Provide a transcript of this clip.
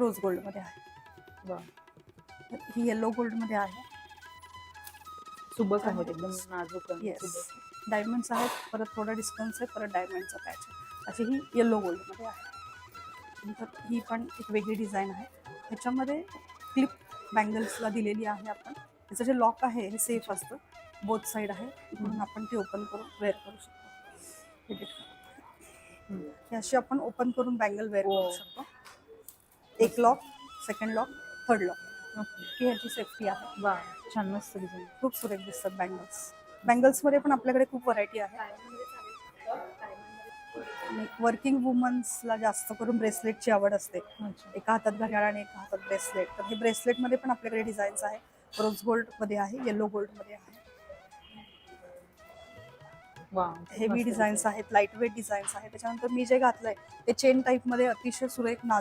Rose gold मध्ये आहे. वा, तर ही येलो गोल्ड मध्ये आहे. सुबक आहेत एकदम नाजूक आणि येस, सुबक. डायमंड्स आहेत, परत थोडा डिस्टन्स आहे, परत डायमंडचा पॅच आहे. अशी ही येलो गोल्ड मध्ये आहे. नंतर ही पण एक वेगळी डिझाईन आहे. ह्याच्यामध्ये क्लिप बँगल्सला दिलेली आहे आपण. त्याचं जे लॉक आहे हे सेफ असतं, बोथ साईड आहे, म्हणून आपण ते ओपन करून वेअर करू शकतो. हे अशी आपण ओपन करून बँगल वेअर करू शकतो. एक lock, second lock, third lock, ही ह्याची सेफ्टी आहे. वा, छान मस्त डिझाईन. खूप सुरेख दिसतात बँगल्स. बँगल्समध्ये पण आपल्याकडे खूप व्हरायटी आहे. आणि वर्किंग वुमन्सला जास्त करून ब्रेसलेटची आवड असते. एका हातात घड्याळ आणि एका हातात ब्रेसलेट. तर हे ब्रेसलेटमध्ये पण आपल्याकडे डिझाईन्स आहे. रोज गोल्डमध्ये आहे, येलो गोल्डमध्ये आहे. वा, हेवी डिझाईन्स आहेत, लाईट वेट डिझाईन्स आहेत. त्याच्यानंतर मी जे घातलंय ते चेन टाईपमध्ये अतिशय सुरेख नाजूक